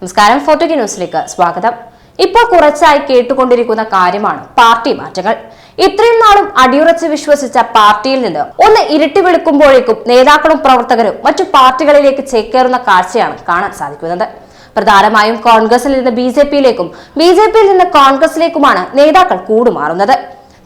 നമസ്കാരം. ഫോർട്ടുഗി ന്യൂസിലേക്ക് സ്വാഗതം. ഇപ്പോൾ കുറച്ചായി കേട്ടുകൊണ്ടിരിക്കുന്ന കാര്യമാണ് പാർട്ടി മാറ്റങ്ങൾ. ഇത്രയും നാളും അടിയുറച്ച് വിശ്വസിച്ച പാർട്ടിയിൽ നിന്ന് ഒന്ന് ഇരുട്ടി വെളുക്കുമ്പോഴേക്കും നേതാക്കളും പ്രവർത്തകരും മറ്റു പാർട്ടികളിലേക്ക് ചേക്കേറുന്ന കാഴ്ചയാണ് കാണാൻ സാധിക്കുന്നത്. പ്രധാനമായും കോൺഗ്രസിൽ നിന്ന് ബി ജെ പിയിൽ നിന്ന് കോൺഗ്രസിലേക്കുമാണ് നേതാക്കൾ കൂടുമാറുന്നത്.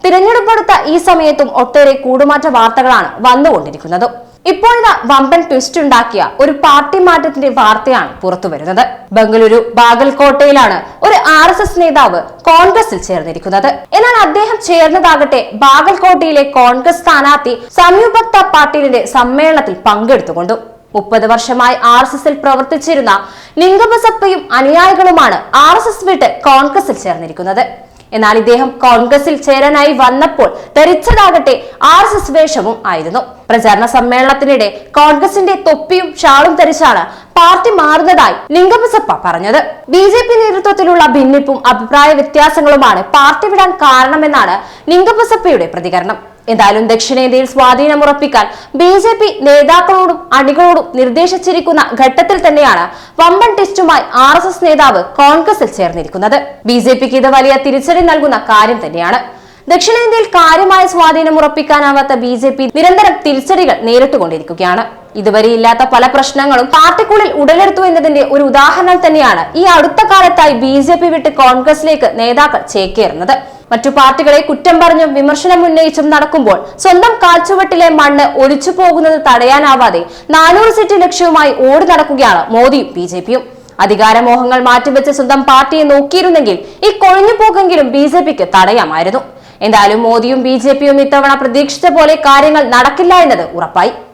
തിരഞ്ഞെടുപ്പെടുത്ത ഈ സമയത്തും ഒട്ടേറെ കൂടുമാറ്റ വാർത്തകളാണ് വന്നുകൊണ്ടിരിക്കുന്നത്. ഇപ്പോഴത്തെ വമ്പൻ ട്വിസ്റ്റ് ഉണ്ടാക്കിയ ഒരു പാർട്ടി മാറ്റത്തിന്റെ വാർത്തയാണ് പുറത്തുവരുന്നത്. ബംഗളൂരു ബാഗൽകോട്ടയിലാണ് ഒരു RSS നേതാവ് കോൺഗ്രസിൽ ചേർന്നിരിക്കുന്നത്. എന്നാൽ അദ്ദേഹം ചേർന്നതാകട്ടെ ബാഗൽകോട്ടയിലെ കോൺഗ്രസ് സ്ഥാനാർത്ഥി സംയുക്ത പാട്ടീലിന്റെ സമ്മേളനത്തിൽ പങ്കെടുത്തുകൊണ്ടു. 30 വർഷമായി RSSൽ പ്രവർത്തിച്ചിരുന്ന ലിംഗബസപ്പയും അനുയായികളുമാണ് RSS വിട്ട് കോൺഗ്രസിൽ ചേർന്നിരിക്കുന്നത്. എന്നാൽ ഇദ്ദേഹം കോൺഗ്രസിൽ ചേരാനായി വന്നപ്പോൾ ധരിച്ചതാകട്ടെ RSS വേഷവും ആയിരുന്നു. പ്രചാരണ സമ്മേളനത്തിനിടെ കോൺഗ്രസിന്റെ തൊപ്പിയും ഷാളും ധരിച്ചാണ് പാർട്ടി മാറുന്നതായി ലിംഗബസപ്പ പറഞ്ഞത്. BJP നേതൃത്വത്തിലുള്ള ഭിന്നിപ്പും അഭിപ്രായ വ്യത്യാസങ്ങളുമാണ് പാർട്ടി വിടാൻ കാരണമെന്നാണ് ലിംഗബസപ്പയുടെ പ്രതികരണം. എന്തായാലും ദക്ഷിണേന്ത്യയിൽ സ്വാധീനമുറപ്പിക്കാൻ BJP നേതാക്കളോടും അണികളോടും നിർദ്ദേശിച്ചിരിക്കുന്ന ഘട്ടത്തിൽ തന്നെയാണ് വമ്പൻ ടെസ്റ്റുമായി RSS നേതാവ് കോൺഗ്രസിൽ ചേർന്നിരിക്കുന്നത്. BJPക്ക് ഇത് വലിയ തിരിച്ചടി നൽകുന്ന കാര്യം തന്നെയാണ്. ദക്ഷിണേന്ത്യയിൽ കാര്യമായ സ്വാധീനം ഉറപ്പിക്കാനാവാത്ത BJP നിരന്തരം തിരിച്ചടികൾ നേരിട്ടുകൊണ്ടിരിക്കുകയാണ്. ഇതുവരെ ഇല്ലാത്ത പല പ്രശ്നങ്ങളും പാർട്ടിക്കുള്ളിൽ ഉടലെടുത്തു എന്നതിന്റെ ഒരു ഉദാഹരണം തന്നെയാണ് ഈ അടുത്ത കാലത്തായി BJP വിട്ട് കോൺഗ്രസിലേക്ക് നേതാക്കൾ ചേക്കേറുന്നത്. മറ്റു പാർട്ടികളെ കുറ്റം പറഞ്ഞും വിമർശനം ഉന്നയിച്ചും നടക്കുമ്പോൾ സ്വന്തം കാൽച്ചുവട്ടിലെ മണ്ണ് ഒലിച്ചു പോകുന്നത് തടയാനാവാതെ 400 സീറ്റ് ലക്ഷ്യവുമായി ഓടി നടക്കുകയാണ് മോദിയും BJPയും. അധികാരമോഹങ്ങൾ മാറ്റിവെച്ച് സ്വന്തം പാർട്ടിയെ നോക്കിയിരുന്നെങ്കിൽ ഈ കൊഴിഞ്ഞു പോകെങ്കിലും BJPക്ക് തടയാമായിരുന്നു. എന്തായാലും മോദിയും BJPയും ഇത്തവണ പ്രതീക്ഷിച്ച പോലെ കാര്യങ്ങൾ നടക്കില്ല എന്നത് ഉറപ്പായി.